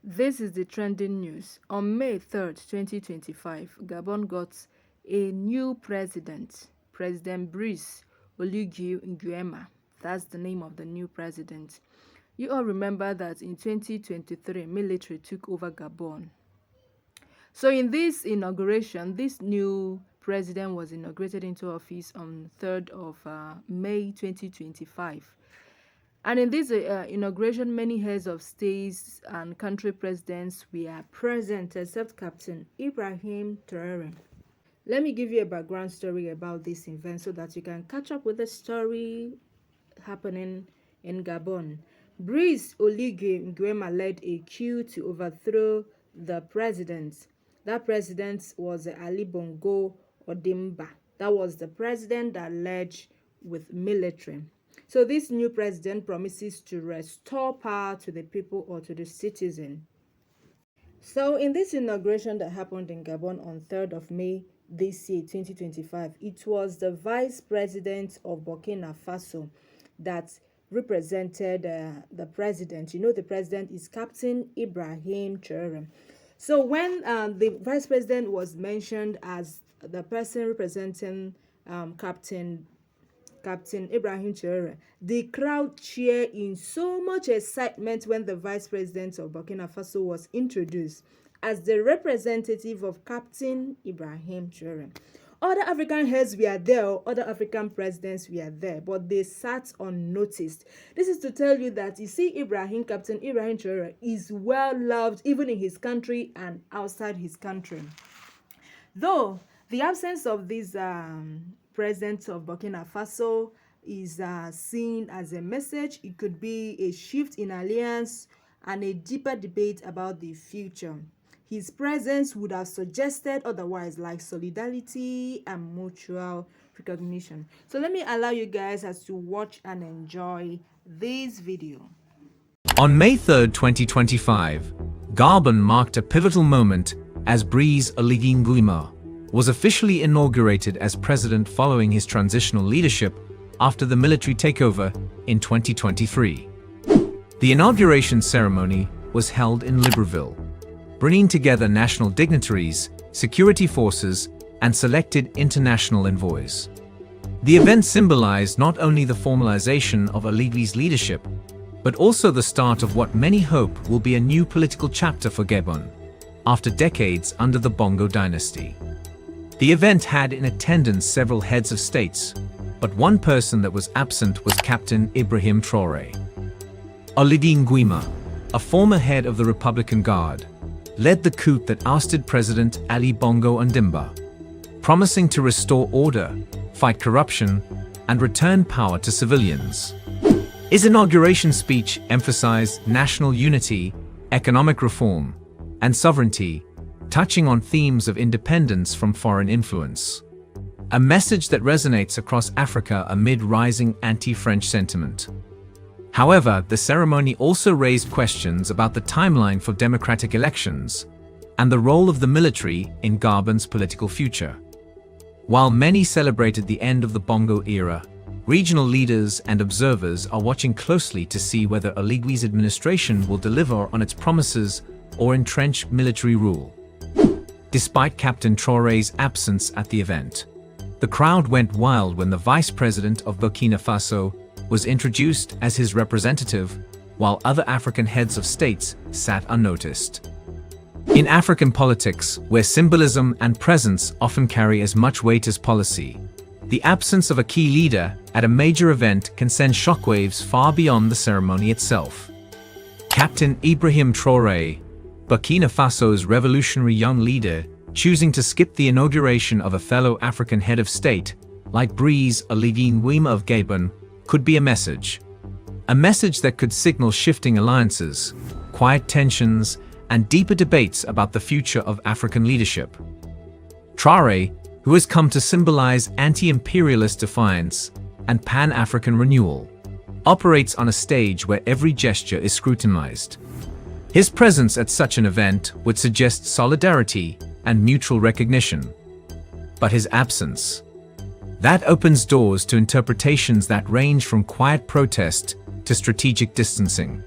This is the trending news. On May 3rd, 2025, Gabon got a new president, President Brice Oligui Nguema. That's the name of the new president. You all remember that in 2023, military took over Gabon. So in this inauguration, this new president was inaugurated into office on 3rd of May 2025. And in this inauguration, many heads of states and country presidents were present, except Captain Ibrahim Traore. Let me give you a background story about this event so that you can catch up with the story happening in Gabon. Brice Oligui Nguema led a coup to overthrow the president. That president was Ali Bongo Ondimba. That was the president that led with military. So this new president promises to restore power to the people or to the citizen. So in this inauguration that happened in Gabon on 3rd of May this year, 2025, it was the vice president of Burkina Faso that represented the president. You know, the president is Captain Ibrahim Traore. So when the vice president was mentioned as the person representing Captain Ibrahim Traore, the crowd cheered in so much excitement when the vice president of Burkina Faso was introduced as the representative of Captain Ibrahim Traore. Other African heads were there, other African presidents were there, but they sat unnoticed. This is to tell you that, you see, Captain Ibrahim Traore is well loved even in his country and outside his country. Though the absence of this president of Burkina Faso is seen as a message, it could be a shift in alliance and a deeper debate about the future. His presence would have suggested otherwise, like solidarity and mutual recognition. So let me allow you guys as to watch and enjoy this video. On May 3rd, 2025, Gabon marked a pivotal moment as Brice Oligui Nguema was officially inaugurated as president following his transitional leadership after the military takeover in 2023. The inauguration ceremony was held in Libreville, bringing together national dignitaries, security forces, and selected international envoys. The event symbolized not only the formalization of Oligui's leadership, but also the start of what many hope will be a new political chapter for Gabon, after decades under the Bongo dynasty. The event had in attendance several heads of states, but one person that was absent was Captain Ibrahim Traore. Oligui Nguema, a former head of the Republican Guard, led the coup that ousted President Ali Bongo Ondimba, promising to restore order, fight corruption, and return power to civilians. His inauguration speech emphasized national unity, economic reform, and sovereignty, touching on themes of independence from foreign influence. A message that resonates across Africa amid rising anti-French sentiment. However, the ceremony also raised questions about the timeline for democratic elections and the role of the military in Gabon's political future. While many celebrated the end of the Bongo era, regional leaders and observers are watching closely to see whether Oligui's administration will deliver on its promises or entrench military rule. Despite Captain Traore's absence at the event, the crowd went wild when the vice president of Burkina Faso was introduced as his representative, while other African heads of states sat unnoticed. In African politics, where symbolism and presence often carry as much weight as policy, the absence of a key leader at a major event can send shockwaves far beyond the ceremony itself. Captain Ibrahim Traore, Burkina Faso's revolutionary young leader, choosing to skip the inauguration of a fellow African head of state, like Brice Oligui Nguema of Gabon, could be a message. A message that could signal shifting alliances, quiet tensions, and deeper debates about the future of African leadership. Traore, who has come to symbolize anti-imperialist defiance and pan-African renewal, operates on a stage where every gesture is scrutinized. His presence at such an event would suggest solidarity and mutual recognition. But his absence, that opens doors to interpretations that range from quiet protest to strategic distancing.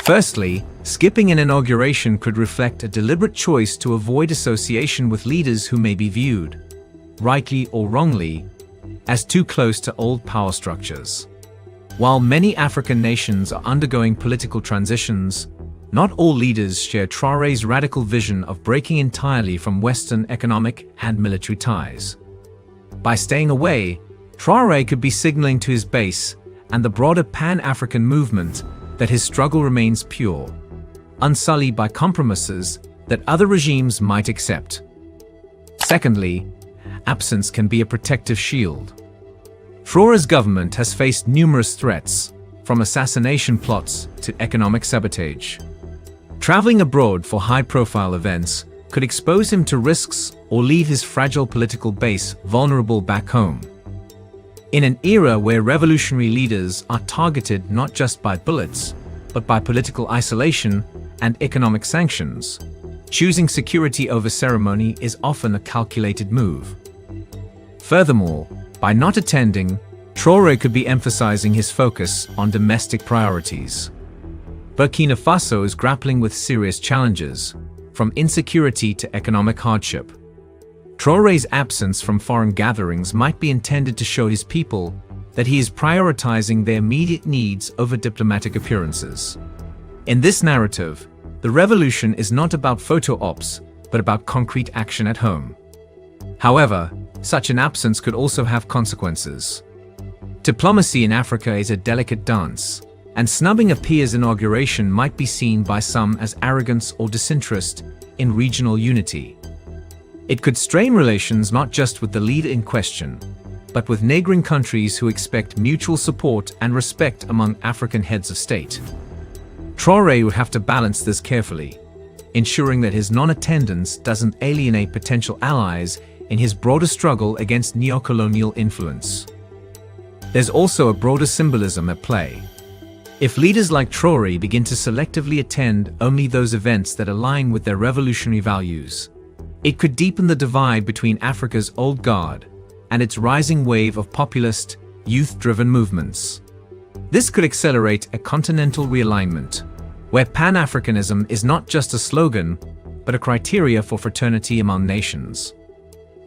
Firstly, skipping an inauguration could reflect a deliberate choice to avoid association with leaders who may be viewed, rightly or wrongly, as too close to old power structures. While many African nations are undergoing political transitions, not all leaders share Traore's radical vision of breaking entirely from Western economic and military ties. By staying away, Traore could be signaling to his base and the broader Pan-African movement that his struggle remains pure, unsullied by compromises that other regimes might accept. Secondly, absence can be a protective shield. Traore's government has faced numerous threats, from assassination plots to economic sabotage. Traveling abroad for high-profile events could expose him to risks or leave his fragile political base vulnerable back home. In an era where revolutionary leaders are targeted not just by bullets, but by political isolation and economic sanctions, choosing security over ceremony is often a calculated move. Furthermore, by not attending, Traore could be emphasizing his focus on domestic priorities. Burkina Faso is grappling with serious challenges, from insecurity to economic hardship. Traore's absence from foreign gatherings might be intended to show his people that he is prioritizing their immediate needs over diplomatic appearances. In this narrative, the revolution is not about photo ops, but about concrete action at home. However, such an absence could also have consequences. Diplomacy in Africa is a delicate dance, and snubbing a peer's inauguration might be seen by some as arrogance or disinterest in regional unity. It could strain relations not just with the leader in question, but with neighboring countries who expect mutual support and respect among African heads of state. Traore would have to balance this carefully, ensuring that his non-attendance doesn't alienate potential allies in his broader struggle against neo-colonial influence. There's also a broader symbolism at play. If leaders like Traore begin to selectively attend only those events that align with their revolutionary values, it could deepen the divide between Africa's old guard and its rising wave of populist, youth-driven movements. This could accelerate a continental realignment, where Pan-Africanism is not just a slogan, but a criteria for fraternity among nations.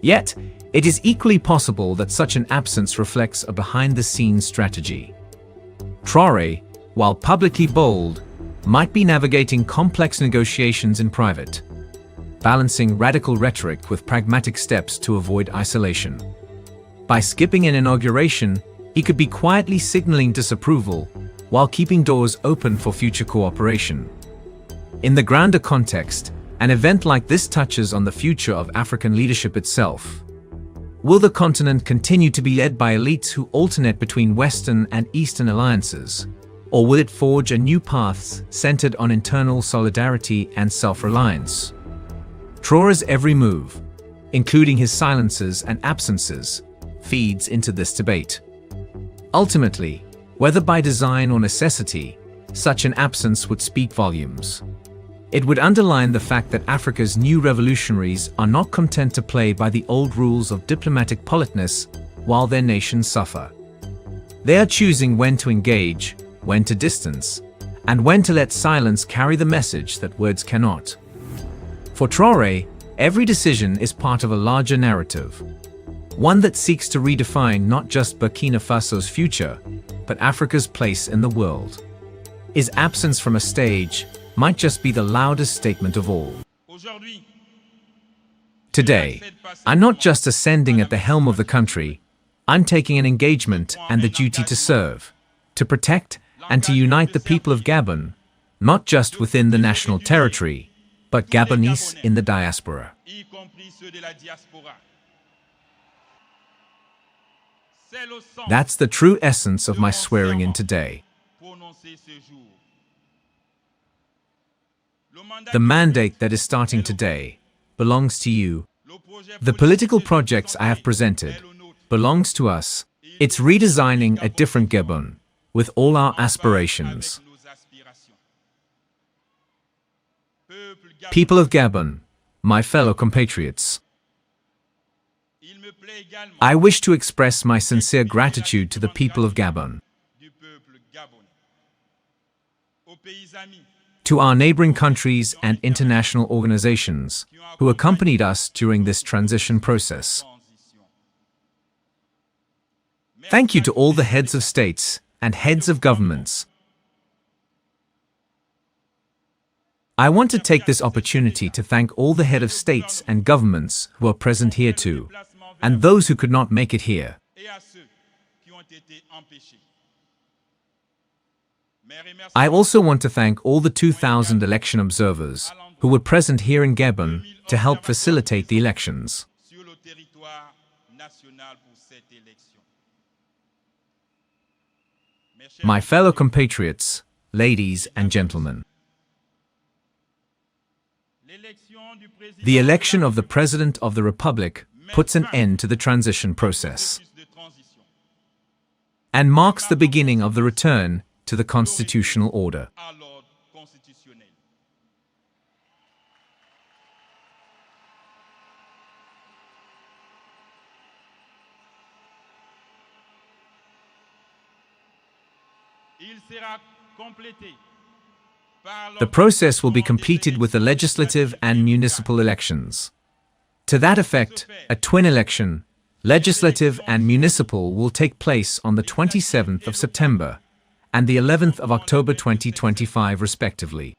Yet, it is equally possible that such an absence reflects a behind-the-scenes strategy. Traore, while publicly bold, might be navigating complex negotiations in private, balancing radical rhetoric with pragmatic steps to avoid isolation. By skipping an inauguration, he could be quietly signaling disapproval while keeping doors open for future cooperation. In the grander context, an event like this touches on the future of African leadership itself. Will the continent continue to be led by elites who alternate between Western and Eastern alliances? Or will it forge a new path centered on internal solidarity and self-reliance? Traore's every move, including his silences and absences, feeds into this debate. Ultimately, whether by design or necessity, such an absence would speak volumes. It would underline the fact that Africa's new revolutionaries are not content to play by the old rules of diplomatic politeness while their nations suffer. They are choosing when to engage, when to distance, and when to let silence carry the message that words cannot. For Traore, every decision is part of a larger narrative, one that seeks to redefine not just Burkina Faso's future, but Africa's place in the world. His absence from a stage might just be the loudest statement of all. Today, I'm not just ascending at the helm of the country, I'm taking an engagement and the duty to serve, to protect and to unite the people of Gabon, not just within the national territory, but Gabonese in the diaspora. That's the true essence of my swearing in today. The mandate that is starting today belongs to you. The political projects I have presented belongs to us. It's redesigning a different Gabon with all our aspirations. People of Gabon, my fellow compatriots, I wish to express my sincere gratitude to the people of Gabon. To our neighboring countries and international organizations who accompanied us during this transition process. Thank you to all the heads of states and heads of governments. I want to take this opportunity to thank all the heads of states and governments who are present here too, and those who could not make it here. I also want to thank all the 2,000 election observers who were present here in Gabon to help facilitate the elections. My fellow compatriots, ladies and gentlemen, the election of the President of the Republic puts an end to the transition process and marks the beginning of the return to the constitutional order. The process will be completed with the legislative and municipal elections. To that effect, a twin election, legislative and municipal, will take place on the 27th of September and the 11th of October 2025 respectively.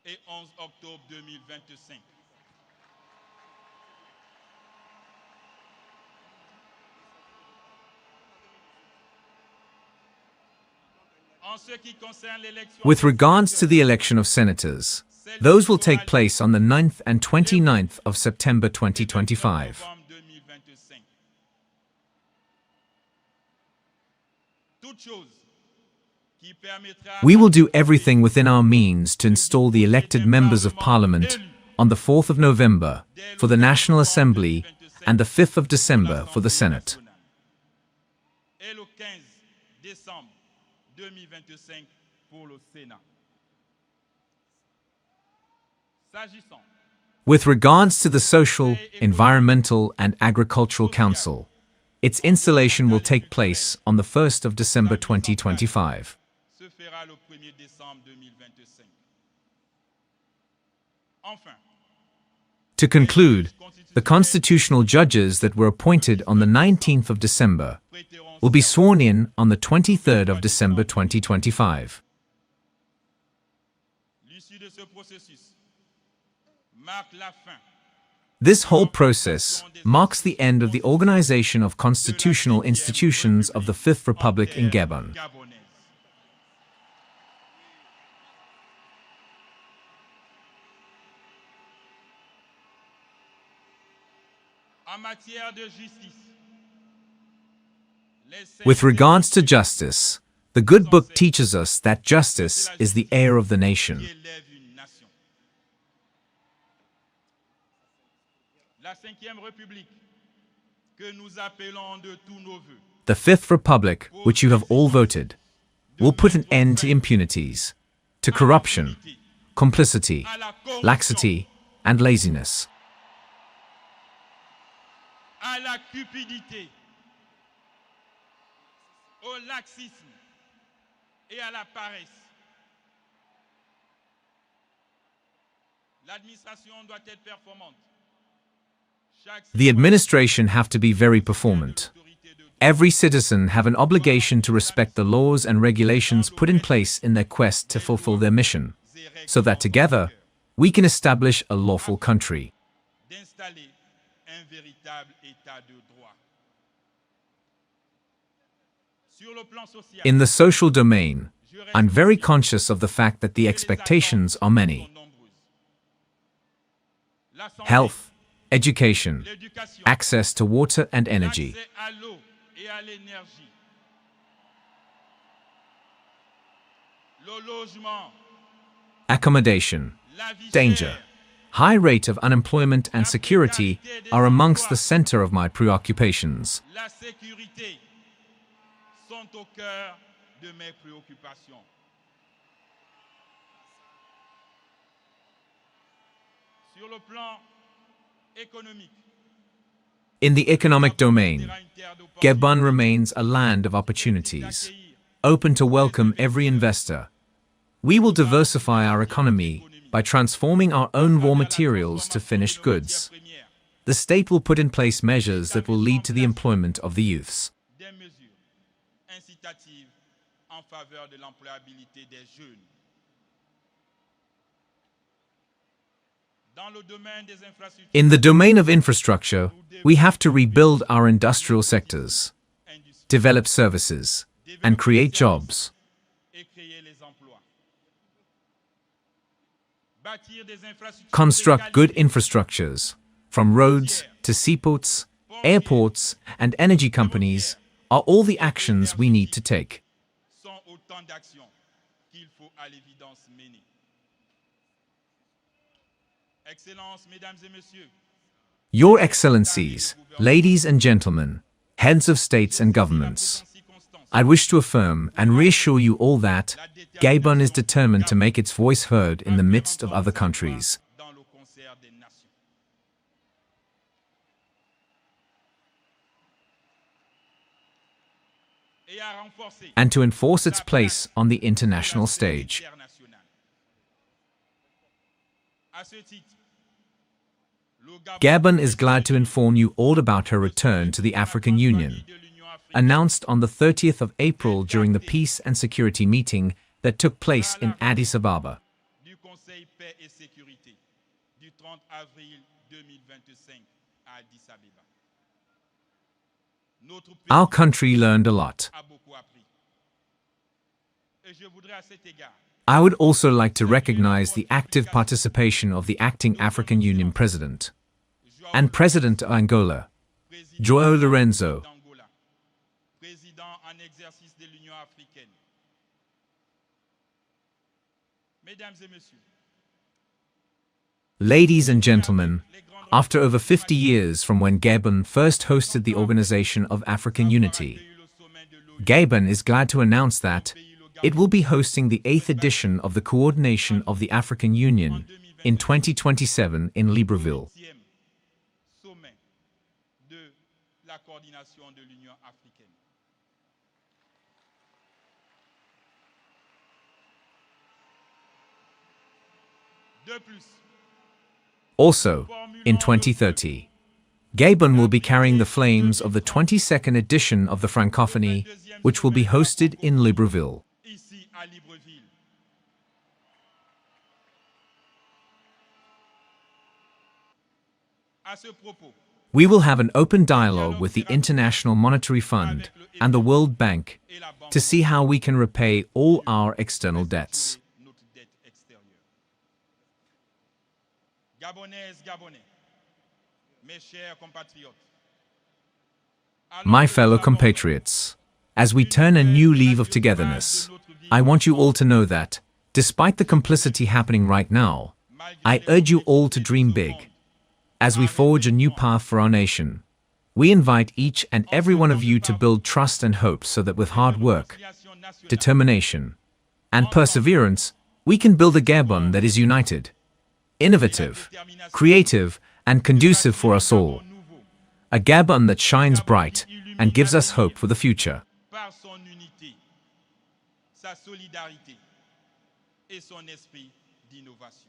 With regards to the election of senators, those will take place on the 9th and 29th of September 2025. We will do everything within our means to install the elected members of Parliament on the 4th of November for the National Assembly and the 5th of December for the Senate. With regards to the Social, Environmental and Agricultural Council, its installation will take place on the 1st of December 2025. To conclude, the constitutional judges that were appointed on the 19th of December will be sworn in on the 23rd of December 2025. This whole process marks the end of the organization of constitutional institutions of the Fifth Republic in Gabon. With regards to justice, the good book teaches us that justice is the heir of the nation. The Fifth Republic, which you have all voted, will put an end to impunities, to corruption, complicity, laxity, and laziness. À la cupidité, au laxisme et à la paresse. L'administration doit être performante. The administration have to be very performant. Every citizen have an obligation to respect the laws and regulations put in place in their quest to fulfill their mission, so that together we can establish a lawful country. In the social domain, I'm very conscious of the fact that the expectations are many. Health, education, access to water and energy, accommodation, danger, high rate of unemployment and security are amongst the center of my preoccupations. In the economic domain, Gabon remains a land of opportunities, open to welcome every investor. We will diversify our economy by transforming our own raw materials to finished goods. The state will put in place measures that will lead to the employment of the youths. Des mesures incitatives en faveur de l'employabilité des jeunes. Dans le domaine des infrastructures, In the domain of infrastructure, we have to rebuild our industrial sectors, develop services, and create jobs. et créer les emplois. Bâtir des infrastructures Construct good de qualité infrastructures, from roads to seaports, airports, and energy companies, are all the actions we need to take. sont autant d'actions qu'il faut à l'évidence mener. Excellences, Mesdames et Messieurs, Your Excellencies, ladies and gentlemen, heads of states and governments, I wish to affirm and reassure you all that Gabon is determined to make its voice heard in the midst of other countries. dans le concert des nations. Et à renforcer And to enforce its place on the international stage. internationale. À ce titre, le Gabon is glad to inform you all about her return to the African Union, de l'Union africaine announced on the 30th of April during the Peace and Security meeting that took place in Addis Ababa. du Conseil Paix et Sécurité du 30 avril 2025 à Addis Abeba. Notre pays Our country learned a lot. a beaucoup appris. Et je voudrais à cet égard I would also like to recognize the active participation of the acting African Union President and President of Angola, João Lourenço, d'Angola, président en exercice de l'Union africaine. Mesdames et messieurs, Ladies and gentlemen, after over 50 years from when Gabon first hosted the Organization of African Unity, accueilli le sommet de l'ONU, Gabon is glad to announce that it will be hosting the 8th edition of the Coordination of the African Union in 2027 in Libreville. 10e sommet de la coordination de l'Union africaine. De plus, Also, in 2030, Gabon will be carrying the flames of the 22nd edition of the Francophonie, which will be hosted in Libreville. ici à Libreville, à ce propos, We will have an open dialogue with the International Monetary Fund and the World Bank et la Banque to see how we can repay all our external debts. notre dette extérieure. Gabonaises, Gabonais, mes chers compatriotes, My fellow compatriots, as we turn a new leaf of togetherness, I want you all to know that, despite the complicity happening right now, I urge you all to dream big. As we forge a new path for our nation, we invite each and every one of you to build trust and hope so that with hard work, determination, and perseverance, we can build a Gabon that is united, innovative, creative, and conducive for us all. A Gabon that shines bright and gives us hope for the future. par son unité, sa solidarité et son esprit d'innovation.